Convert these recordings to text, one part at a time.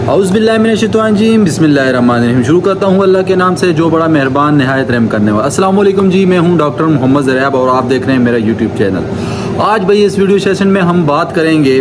औज़ुबिल्लाहिमिनश्शैतानिर्रजीम बिस्मिल्लाहिर्रहमानिर्रहीम। शुरू करता हूँ अल्लाह के नाम से जो बड़ा मेहरबान नहायत रहम करने वाला। अस्सलाम वालेकुम जी, मैं हूँ डॉक्टर मोहम्मद ज़रैब और आप देख रहे हैं मेरा यूट्यूब चैनल। आज भाई इस वीडियो सेशन में हम बात करेंगे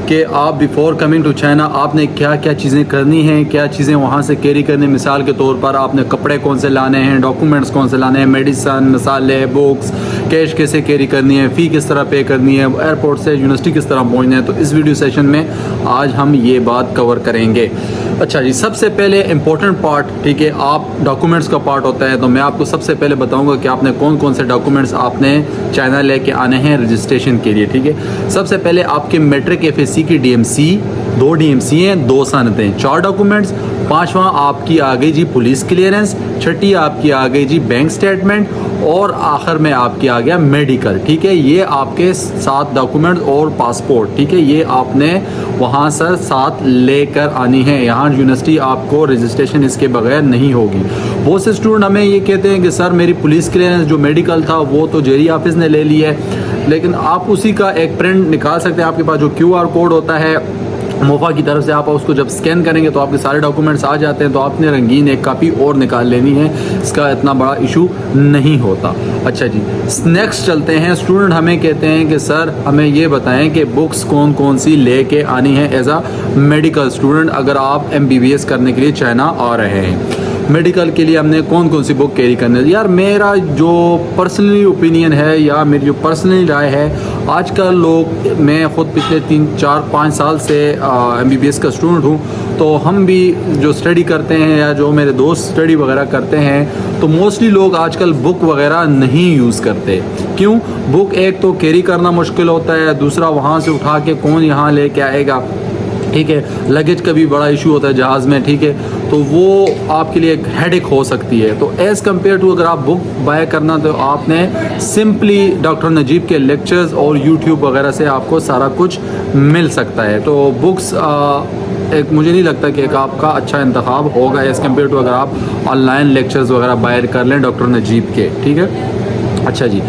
कि आप बिफ़ोर कमिंग टू चाइना आपने क्या क्या चीज़ें करनी हैं, क्या चीज़ें वहाँ से कैरी करनी। मिसाल के तौर पर आपने कपड़े कौन से लाने हैं, डॉक्यूमेंट्स कौन से लाने हैं, मेडिसन, मसाले, बुक्स, कैश कैसे कैरी करनी है, फ़ी किस तरह पे करनी है, एयरपोर्ट से यूनिवर्सिटी किस तरह पहुँचना है। तो इस वीडियो सेशन में आज हम ये बात कवर करेंगे। अच्छा जी, सबसे पहले इम्पोर्टेंट पार्ट, ठीक है, आप डॉक्यूमेंट्स का पार्ट होता है, तो मैं आपको सबसे पहले बताऊंगा कि आपने कौन कौन से डॉक्यूमेंट्स आपने चाइना लेके आने हैं रजिस्ट्रेशन के लिए। ठीक है, सबसे पहले आपके मैट्रिक एफएससी की डीएमसी, 2 डीएमसी हैं, 2 सनदें, 4 डॉक्यूमेंट्स। 5वां आपकी आ गई जी पुलिस क्लियरेंस, 6ठी आपकी आ गई जी बैंक स्टेटमेंट और आखिर में आपकी आ गया मेडिकल। ठीक है, ये आपके 7 डॉक्यूमेंट और पासपोर्ट, ठीक है, ये आपने वहाँ से साथ लेकर आनी है। यहाँ यूनिवर्सिटी आपको रजिस्ट्रेशन इसके बगैर नहीं होगी। बहुत से स्टूडेंट हमें ये कहते हैं कि सर मेरी पुलिस क्लियरेंस जो मेडिकल था वो तो जेरी ऑफिस ने ले लिया है, लेकिन आप उसी का एक प्रिंट निकाल सकते हैं। आपके पास जो QR कोड होता है मोफा की तरफ से, आप उसको जब स्कैन करेंगे तो आपके सारे डॉक्यूमेंट्स आ जाते हैं। तो आपने रंगीन एक कापी और निकाल लेनी है, इसका इतना बड़ा इशू नहीं होता। अच्छा जी, नेक्स्ट चलते हैं। स्टूडेंट हमें कहते हैं कि सर हमें ये बताएं कि बुक्स कौन कौन सी लेके आनी है एज अ मेडिकल स्टूडेंट, अगर आप MBBS करने के लिए चाइना आ रहे हैं। मेडिकल के लिए हमने कौन कौन सी बुक कैरी करनी है। यार मेरा जो पर्सनली ओपिनियन है या मेरी जो पर्सनली राय है, आजकल लोग, मैं ख़ुद पिछले 3, 4, 5 साल से MBBS का स्टूडेंट हूँ, तो हम भी जो स्टडी करते हैं या जो मेरे दोस्त स्टडी वगैरह करते हैं, तो मोस्टली लोग आजकल बुक वगैरह नहीं यूज़ करते। क्यों? बुक एक तो कैरी करना मुश्किल होता है, दूसरा वहाँ से उठा के कौन यहाँ लेके आएगा। ठीक है, लगेज का भी बड़ा इशू होता है जहाज़ में। ठीक है, तो वो आपके लिए एक हेडेक हो सकती है। तो एज़ कम्पेयर टू अगर आप बुक बाय करना, तो आपने सिंपली डॉक्टर नजीब के लेक्चर्स और यूट्यूब वगैरह से आपको सारा कुछ मिल सकता है। तो बुक्स एक मुझे नहीं लगता कि एक आपका अच्छा इंतखाब होगा एज़ कम्पेयर टू अगर आप ऑनलाइन लेक्चर्स वगैरह बाय कर लें डॉक्टर नजीब के। ठीक है, अच्छा जी,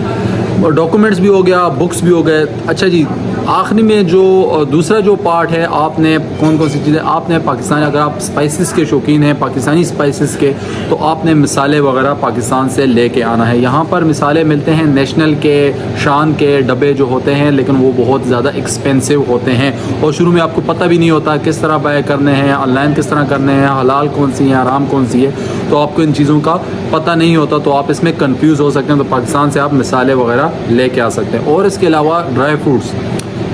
डॉक्यूमेंट्स भी हो गया, बुक्स भी हो गए। अच्छा जी, आखिरी में जो दूसरा जो पार्ट है, आपने कौन कौन सी चीज़ें आपने पाकिस्तान, अगर आप स्पाइसेस के शौकीन हैं, पाकिस्तानी स्पाइसेस के, तो आपने मिसाले वगैरह पाकिस्तान से लेके आना है। यहाँ पर मिसाले मिलते हैं नेशनल के, शान के डब्बे जो होते हैं, लेकिन वो बहुत ज़्यादा एक्सपेंसिव होते हैं और शुरू में आपको पता भी नहीं होता किस तरह बाय करने हैं, ऑनलाइन किस तरह करने हैं, हलाल कौन सी है, हराम कौन सी है, तो आपको इन चीज़ों का पता नहीं होता, तो आप इसमें कंफ्यूज हो सकते हैं। तो पाकिस्तान से आप मिसाले वगैरह लेके आ सकते हैं। और इसके अलावा ड्राई फ्रूट्स,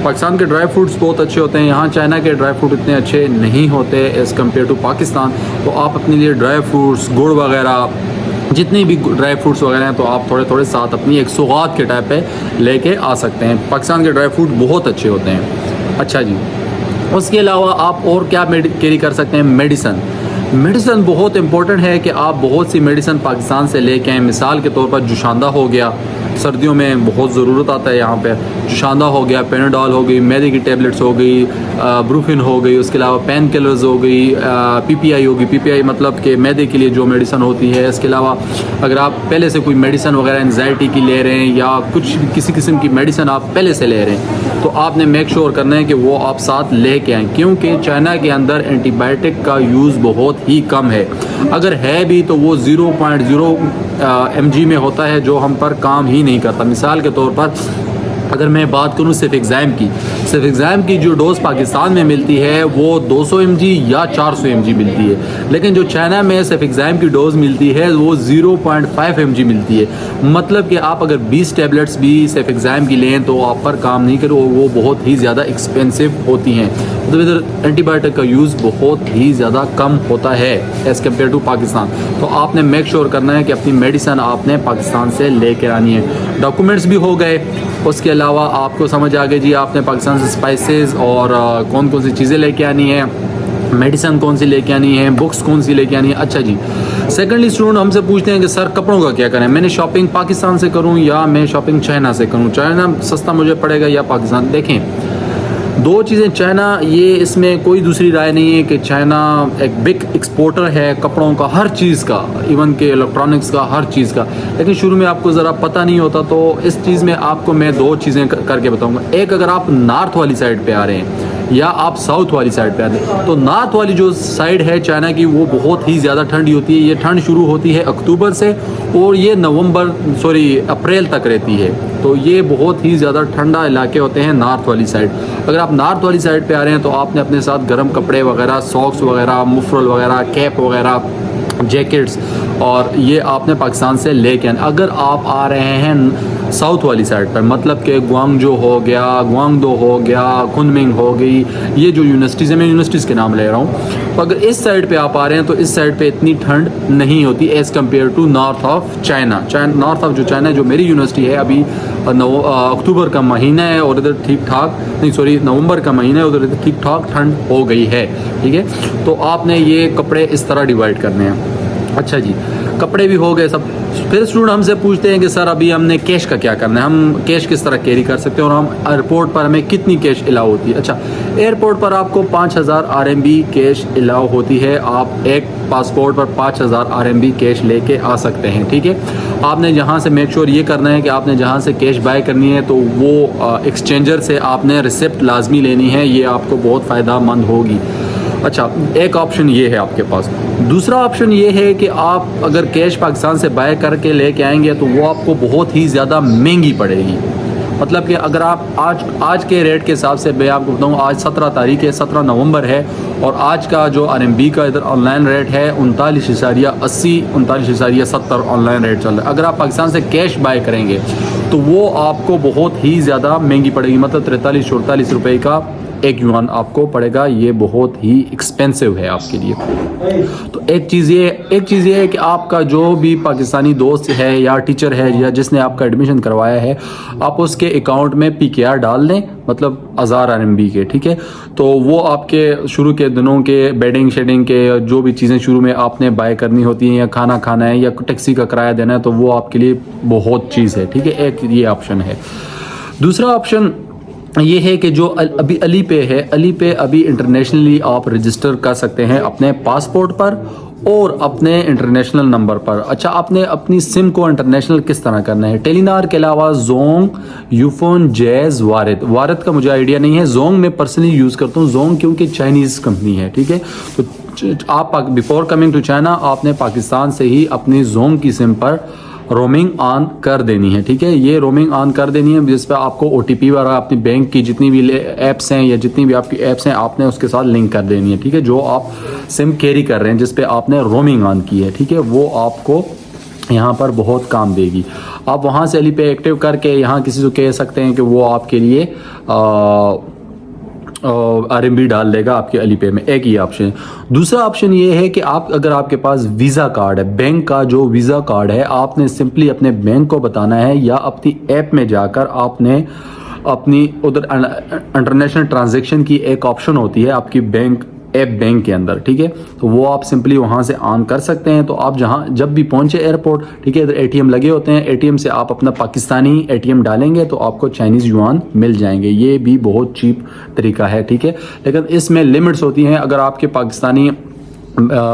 पाकिस्तान के ड्राई फ्रूट्स बहुत अच्छे होते हैं, यहाँ चाइना के ड्राई फ्रूट इतने अच्छे नहीं होते एज़ कम्पेयर टू पाकिस्तान। तो आप अपने लिए ड्राई फ्रूट्स, गुड़ वगैरह, जितनी भी ड्राई फ्रूट्स वगैरह हैं, तो आप थोड़े थोड़े साथ अपनी एक सौगात के टाइप पे लेके आ सकते हैं। पाकिस्तान के ड्राई फ्रूट बहुत अच्छे होते हैं। अच्छा जी, उसके अलावा आप और क्या कैरी कर सकते हैं? मेडिसन। मेडिसन बहुत इंपॉर्टेंट है कि आप बहुत सी मेडिसन पाकिस्तान से लेके आएँ। मिसाल के तौर पर जुशांदा हो गया, सर्दियों में बहुत ज़रूरत आता है यहाँ पे। जुशांदा हो गया, पेनाडॉल हो गई, मैदे की टेबलेट्स हो गई, ब्रूफिन हो गई, उसके अलावा पेन किलर्स हो गई, PPI होगी। PPI मतलब कि मैदे के लिए जो मेडिसन होती है। इसके अलावा अगर आप पहले से कोई मेडिसन वगैरह एंजाइटी की ले रहे हैं या कुछ किसी किस्म की मेडिसन आप पहले से ले रहे हैं, तो आपने मेक श्योर करना है कि वो आप साथ लेके आएँ, क्योंकि चाइना के अंदर एंटीबायोटिक का यूज़ बहुत ही कम है। अगर है भी तो वो 0.0 mg में होता है, जो हम पर काम ही नहीं करता। मिसाल के तौर पर अगर मैं बात करूं सिर्फ एग्ज़ाम की जो डोज़ पाकिस्तान में मिलती है वो 200 mg या 400 mg मिलती है, लेकिन जो चाइना में सिर्फ एग्ज़ाम की डोज़ मिलती है वो 0.5 mg मिलती है। मतलब कि आप अगर 20 टैबलेट्स भी सिर्फ एग्ज़ाम की लें तो आप पर काम नहीं करो, वो बहुत ही ज़्यादा एक्सपेंसिव होती हैं। मतलब इधर एंटीबायोटिक का यूज़ बहुत ही ज़्यादा कम होता है एज़ कम्पेयर टू पाकिस्तान। तो आपने मेक श्योर करना है कि अपनी मेडिसन आपने पाकिस्तान से लेकर आनी है। डॉक्यूमेंट्स भी हो गए, उसके अलावा आपको समझ आ गई जी आपने पाकिस्तान से स्पाइसेस और कौन कौन सी चीज़ें लेके आनी है, मेडिसन कौन सी लेके आनी है, बुक्स कौन सी लेके आनी है। अच्छा जी, सेकेंडली स्टूडेंट हमसे पूछते हैं कि सर कपड़ों का क्या करें, मैंने शॉपिंग पाकिस्तान से करूं या मैं शॉपिंग चाइना से करूं, चाइना सस्ता मुझे पड़ेगा या पाकिस्तान। देखें, 2 चीज़ें, चाइना, ये इसमें कोई दूसरी राय नहीं है कि चाइना एक बिग एक्सपोर्टर है कपड़ों का, हर चीज़ का, इवन के इलेक्ट्रॉनिक्स का, हर चीज़ का। लेकिन शुरू में आपको ज़रा पता नहीं होता, तो इस चीज़ में आपको मैं 2 चीज़ें करके बताऊंगा। एक, अगर आप नॉर्थ वाली साइड पे आ रहे हैं, या आप साउथ वाली साइड पे आते हैं। तो नॉर्थ वाली जो साइड है चाइना की वो बहुत ही ज़्यादा ठंडी होती है। ये ठंड शुरू होती है अक्टूबर से और ये अप्रैल तक रहती है। तो ये बहुत ही ज़्यादा ठंडा इलाके होते हैं नॉर्थ वाली साइड। अगर आप नॉर्थ वाली साइड पे आ रहे हैं तो आपने अपने साथ गर्म कपड़े वगैरह, सॉक्स वगैरह, मुफरल वगैरह, कैप वगैरह, जैकेट्स और ये आपने पाकिस्तान से लेके आना। अगर आप आ रहे हैं साउथ वाली साइड पर, मतलब कि ग्वांगजो हो गया, ग्वांगडो हो गया, कुनमिंग हो गई, ये जो यूनिवर्सिटीज़ है, मैं यूनिवर्सिटीज़ के नाम ले रहा हूँ। तो अगर इस साइड पे आप आ रहे हैं तो इस साइड पे इतनी ठंड नहीं होती as compare to north of China. North of जो चाइना, जो मेरी यूनिवर्सिटी है, अभी अक्टूबर का महीना है और इधर ठीक ठाक नवंबर का महीना है, उधर ठीक ठाक ठंड हो गई है। ठीक है, तो आपने ये कपड़े इस तरह डिवाइड करने हैं। अच्छा जी, कपड़े भी हो गए सब। फिर स्टूडेंट हमसे पूछते हैं कि सर अभी हमने कैश का क्या करना है, हम कैश किस तरह कैरी कर सकते हैं और हम एयरपोर्ट पर हमें कितनी कैश अलाउ होती है। अच्छा, एयरपोर्ट पर आपको 5000 RMB कैश अलाउ होती है। आप एक पासपोर्ट पर 5000 RMB कैश लेके आ सकते हैं। ठीक है, आपने जहाँ से मेक श्योर ये करना है कि आपने जहाँ से कैश बाय करनी है तो वो एक्सचेंजर से आपने रिसिप्ट लाजमी लेनी है, ये आपको बहुत फ़ायदेमंद होगी। अच्छा, एक ऑप्शन ये है आपके पास। दूसरा ऑप्शन ये है कि आप अगर कैश पाकिस्तान से बाय करके लेके आएंगे तो वो आपको बहुत ही ज़्यादा महंगी पड़ेगी। मतलब कि अगर आप आज के रेट के हिसाब से मैं आपको बताऊँ, आज 17 तारीख है, 17 नवंबर है और आज का जो RMB का इधर ऑनलाइन रेट है 39.80, 39.70 ऑनलाइन रेट चल रहा है। अगर आप पाकिस्तान से कैश बाय करेंगे तो वो आपको बहुत ही ज़्यादा महंगी पड़ेगी, मतलब 43-44 रुपये का एक युआन आपको पड़ेगा। ये बहुत ही एक्सपेंसिव है आपके लिए। तो एक चीज़ ये है कि आपका जो भी पाकिस्तानी दोस्त है या टीचर है या जिसने आपका एडमिशन करवाया है, आप उसके अकाउंट में PKR डाल दें, मतलब 1000 RMB के। ठीक है, तो वो आपके शुरू के दिनों के बेडिंग शेडिंग के जो भी चीज़ें शुरू में आपने बाय करनी होती हैं या खाना खाना है या टैक्सी का किराया देना है, तो वो आपके लिए बहुत चीज़ है। ठीक है, एक ये ऑप्शन है। दूसरा ऑप्शन ये है कि जो अभी अली पे है, अली पे अभी इंटरनेशनली आप रजिस्टर कर सकते हैं अपने पासपोर्ट पर और अपने इंटरनेशनल नंबर पर। अच्छा, आपने अपनी सिम को इंटरनेशनल किस तरह करना है? टेलीनार के अलावा जोंग, यूफोन, जैज़, वारिद का मुझे आइडिया नहीं है। जोंग मैं पर्सनली यूज़ करता हूँ, जोंग क्योंकि चाइनीज़ कंपनी है। ठीक है, तो आप बिफोर कमिंग टू चाइना आपने पाकिस्तान से ही अपनी जोंग की सिम पर रोमिंग ऑन कर देनी है। ठीक है, ये रोमिंग ऑन कर देनी है जिस पर आपको OTP वगैरह अपनी बैंक की जितनी भी ऐप्स हैं या जितनी भी आपकी ऐप्स हैं आपने उसके साथ लिंक कर देनी है। ठीक है, जो आप सिम कैरी कर रहे हैं जिस पे आपने रोमिंग ऑन की है, ठीक है, वो आपको यहाँ पर बहुत काम देगी। आप वहाँ से अली पे एक्टिव करके यहाँ किसी को कह सकते हैं कि वो आपके लिए RMB डाल देगा आपके अली पे में। एक ही ऑप्शन है। दूसरा ऑप्शन ये है कि आप अगर आपके पास वीज़ा कार्ड है, बैंक का जो वीज़ा कार्ड है, आपने सिंपली अपने बैंक को बताना है या अपनी ऐप में जाकर आपने अपनी उधर इंटरनेशनल ट्रांजैक्शन की एक ऑप्शन होती है आपकी बैंक के अंदर। ठीक है, तो वो आप सिंपली वहाँ से ऑन कर सकते हैं। तो आप जब भी पहुँचे एयरपोर्ट, ठीक है, इधर ATM लगे होते हैं, ATM से आप अपना पाकिस्तानी ATM डालेंगे तो आपको चाइनीज़ युआन मिल जाएंगे। ये भी बहुत चीप तरीका है। ठीक है, लेकिन इसमें लिमिट्स होती हैं। अगर आपके पाकिस्तानी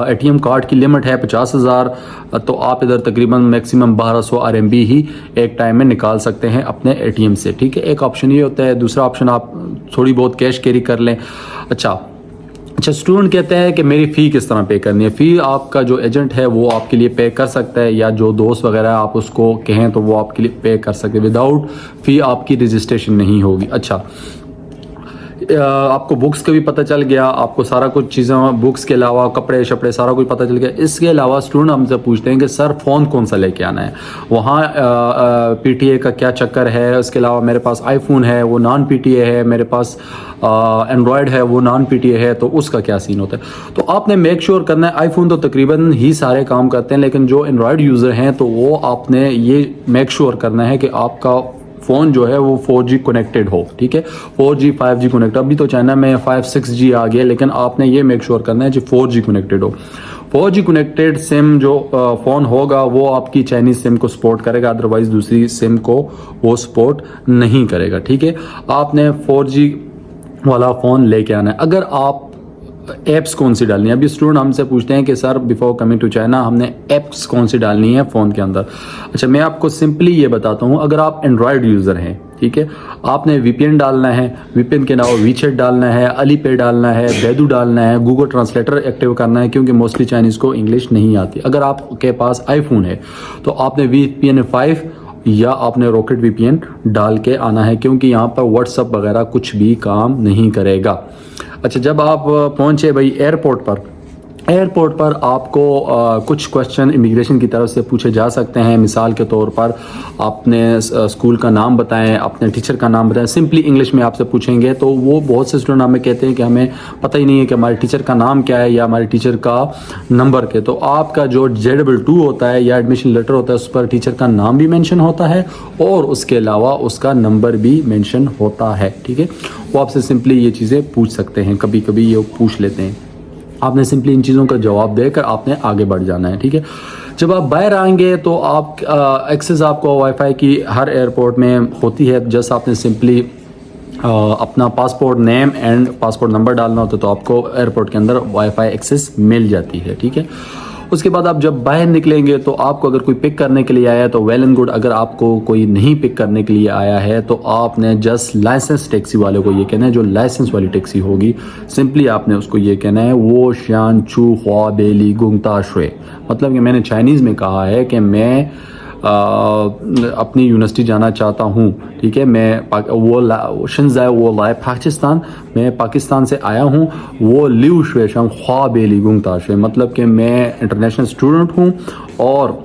ATM कार्ड की लिमिट है 50,000, तो आप इधर तकरीबन मैक्सिमम 1200 RMB ही एक टाइम में निकाल सकते हैं अपने ATM से। ठीक है, एक ऑप्शन ये होता है। दूसरा ऑप्शन आप थोड़ी बहुत कैश कैरी कर लें। अच्छा, स्टूडेंट कहते हैं कि मेरी फ़ी किस तरह पे करनी है? फ़ी आपका जो एजेंट है वो आपके लिए पे कर सकता है, या जो दोस्त वगैरह आप उसको कहें तो वो आपके लिए पे कर सकते हैं। विदाउट फ़ी आपकी रजिस्ट्रेशन नहीं होगी। अच्छा, आपको बुक्स का भी पता चल गया, आपको सारा कुछ चीज़ें, बुक्स के अलावा कपड़े शपड़े सारा कुछ पता चल गया। इसके अलावा स्टूडेंट हमसे पूछते हैं कि सर फ़ोन कौन सा लेके आना है, वहाँ PTA का क्या चक्कर है। उसके अलावा मेरे पास iPhone है, वो नॉन PTA है, मेरे पास एंड्रॉयड है, वो नॉन PTA है, तो उसका क्या सीन होता है? तो आपने मेक श्योर करना है, iPhone तो तकरीबन ही सारे काम करते हैं, लेकिन जो एंड्रॉयड यूज़र हैं तो वो आपने ये मेक श्योर करना है कि आपका फ़ोन जो है वो 4G कनेक्टेड हो। ठीक है, 4G 5G कनेक्ट, अभी तो चाइना में 5-6G आ गया, लेकिन आपने ये मेक श्योर करना है कि 4G कनेक्टेड हो। 4G कनेक्टेड सिम जो फ़ोन होगा वो आपकी चाइनीज़ सिम को सपोर्ट करेगा, अदरवाइज़ दूसरी सिम को वो सपोर्ट नहीं करेगा। ठीक है, आपने 4G वाला फ़ोन लेके आना है। अगर आप ऐप्स कौन सी डालनी है, अभी स्टूडेंट हमसे पूछते हैं कि sir before coming to China हमने ऐप्स कौन सी डालनी है फ़ोन के अंदर। अच्छा, मैं आपको सिंपली ये बताता हूँ, अगर आप एंड्रॉयड यूज़र हैं, ठीक है। आपने VPN डालना है, VPN के अलावा WeChat डालना है, अलीपे डालना है, बैदू डालना है, गूगल ट्रांसलेटर एक्टिव करना है, क्योंकि मोस्टली चाइनीज़ को इंग्लिश नहीं आती। अगर आपके पास आईफोन है तो आपने VPN 5 या आपने रॉकेट VPN डाल के आना है, क्योंकि यहाँ पर व्हाट्सअप वगैरह कुछ भी काम नहीं करेगा। अच्छा, जब आप पहुँचे भाई एयरपोर्ट पर आपको कुछ क्वेश्चन इमिग्रेशन की तरफ से पूछे जा सकते हैं। मिसाल के तौर पर आपने स्कूल का नाम बताएं, अपने टीचर का नाम बताएं, सिंपली इंग्लिश में आपसे पूछेंगे। तो वो बहुत से स्टूडेंट हमें कहते हैं कि हमें पता ही नहीं है कि हमारे टीचर का नाम क्या है या हमारे टीचर का नंबर के। तो आपका जो JEE-2 होता है या एडमिशन लेटर होता है उस पर टीचर का नाम भी मेंशन होता है और उसके अलावा उसका नंबर भी मेंशन होता है, ठीक है। वो आपसे सिंपली ये चीज़ें पूछ सकते हैं, कभी कभी ये पूछ लेते हैं। आपने सिंपली इन चीज़ों का जवाब देकर आपने आगे बढ़ जाना है, ठीक है। जब आप बाहर आएंगे तो आप एक्सेस आपको वाईफाई की हर एयरपोर्ट में होती है। जैसे आपने सिंपली अपना passport name and passport number डालना होता है तो आपको एयरपोर्ट के अंदर वाईफाई एक्सेस मिल जाती है, ठीक है। उसके बाद आप जब बाहर निकलेंगे तो आपको अगर कोई पिक करने के लिए आया है तो वेल एंड गुड। अगर आपको कोई नहीं पिक करने के लिए आया है तो आपने जस्ट लाइसेंस टैक्सी वाले को ये कहना है, जो लाइसेंस वाली टैक्सी होगी, सिंपली आपने उसको ये कहना है वो शान चू ख्वा बेली गुंगता शुए। मतलब कि मैंने चाइनीज़ में कहा है कि मैं अपनी यूनिवर्सिटी जाना चाहता हूँ, ठीक है। मैं वो शिंजाए वो लाए पाकिस्तान, मैं पाकिस्तान से आया हूँ। वो लिव शुएशम ख्वा बेली गुंगता शुए, मतलब कि मैं इंटरनेशनल स्टूडेंट हूँ और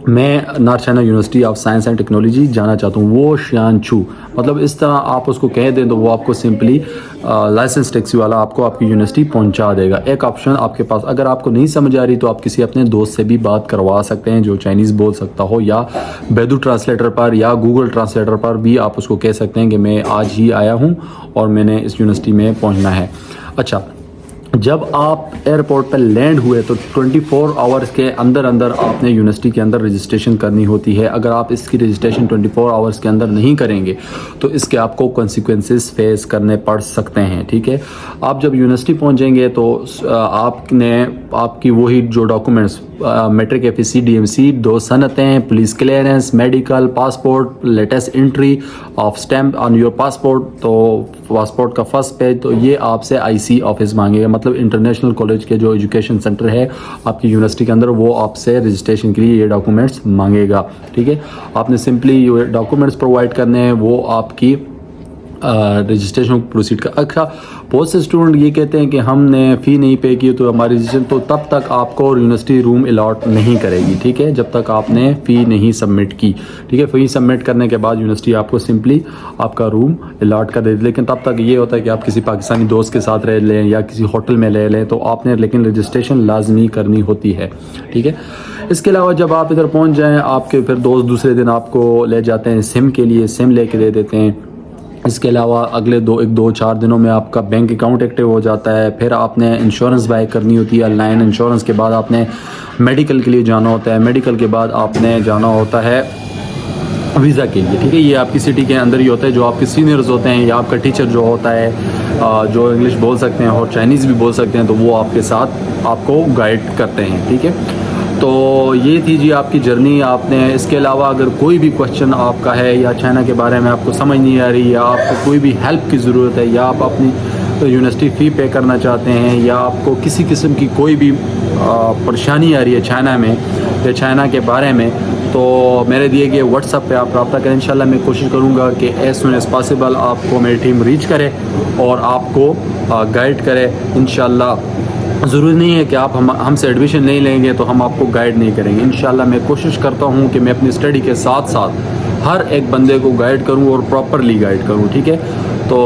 मैं north China university of science and technology जाना चाहता हूँ। वो शियान चू, मतलब इस तरह आप उसको कह दें तो वो आपको सिंपली लाइसेंस टैक्सी वाला आपको आपकी यूनिवर्सिटी पहुंचा देगा। एक ऑप्शन आपके पास, अगर आपको नहीं समझ आ रही तो आप किसी अपने दोस्त से भी बात करवा सकते हैं जो चाइनीज़ बोल सकता हो, या बैदू ट्रांसलेटर पर या गूगल ट्रांसलेटर पर भी आप उसको कह सकते हैं कि मैं आज ही आया हूँ और मैंने इस यूनिवर्सिटी में पहुँचना है। अच्छा, जब आप एयरपोर्ट पर लैंड हुए तो 24 आवर्स के अंदर आपने यूनिवर्सिटी के अंदर रजिस्ट्रेशन करनी होती है। अगर आप इसकी रजिस्ट्रेशन 24 आवर्स के अंदर नहीं करेंगे तो इसके आपको कॉन्सिक्वेंसेस फेस करने पड़ सकते हैं, ठीक है। आप जब यूनिवर्सिटी पहुंचेंगे तो आपकी वही जो डॉक्यूमेंट्स मैट्रिक FSC DMC 2 सनतें, police clearance, medical, passport, latest entry of stamp on your passport, तो पासपोर्ट का फर्स्ट पेज, तो ये आपसे IC ऑफिस मांगेगा, मतलब इंटरनेशनल कॉलेज के जो एजुकेशन सेंटर है आपकी यूनिवर्सिटी के अंदर, वो आपसे रजिस्ट्रेशन के लिए ये डॉक्यूमेंट्स मांगेगा, ठीक है। आपने सिंपली ये डॉक्यूमेंट्स प्रोवाइड करने हैं, वो आपकी रजिस्ट्रेशन प्रोसीड का। अच्छा, बहुत से स्टूडेंट ये कहते हैं कि हमने फ़ी नहीं पे की तो हमारी रजिस्ट्रेशन, तो तब तक आपको यूनिवर्सिटी रूम अलॉट नहीं करेगी, ठीक है, जब तक आपने फ़ी नहीं सबमिट की, ठीक है। फ़ी सबमिट करने के बाद यूनिवर्सिटी आपको सिंपली आपका रूम अलॉट कर देती, लेकिन तब तक ये होता है कि आप किसी पाकिस्तानी दोस्त के साथ रह लें या किसी होटल में ले लें, तो आपने लेकिन रजिस्ट्रेशन लाजमी करनी होती है, ठीक है। इसके अलावा जब आप इधर पहुँच जाएँ, आपके फिर दोस्त दूसरे दिन आपको ले जाते हैं सिम के लिए, सिम लेके दे देते हैं। इसके अलावा अगले 2-4 दिनों में आपका बैंक अकाउंट एक्टिव हो जाता है। फिर आपने इंश्योरेंस बाय करनी होती है ऑनलाइन। इंश्योरेंस के बाद आपने मेडिकल के लिए जाना होता है। मेडिकल के बाद आपने जाना होता है वीज़ा के लिए, ठीक है। ये आपकी सिटी के अंदर ही होता है। जो आपके सीनियर्स होते हैं या आपका टीचर जो होता है, जो इंग्लिश बोल सकते हैं और चाइनीज़ भी बोल सकते हैं, तो वो आपके साथ आपको गाइड करते हैं, ठीक है। तो ये थी जी आपकी जर्नी। आपने इसके अलावा अगर कोई भी क्वेश्चन आपका है या चाइना के बारे में आपको समझ नहीं आ रही, या आपको कोई भी हेल्प की ज़रूरत है, या आप अपनी यूनिवर्सिटी फ़ी पे करना चाहते हैं, या आपको किसी किस्म की कोई भी परेशानी आ रही है चाइना में या चाइना के बारे में, तो मेरे दिए गए व्हाट्सएप पे आप रब्ता करें। इंशाल्लाह मैं कोशिश करूँगा कि एज सुन एज़ पॉसिबल आपको मेरी टीम रीच करे और आपको गाइड करे इंशाल्लाह। ज़रूरी नहीं है कि आप हमसे एडमिशन नहीं लेंगे तो हम आपको गाइड नहीं करेंगे। इंशाल्लाह मैं कोशिश करता हूँ कि मैं अपनी स्टडी के साथ साथ हर एक बंदे को गाइड करूँ और प्रॉपरली गाइड करूँ, ठीक है। तो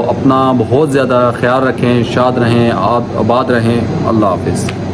अपना बहुत ज़्यादा ख्याल रखें, शाद रहें, आबाद रहें। अल्लाह हाफ़िज़।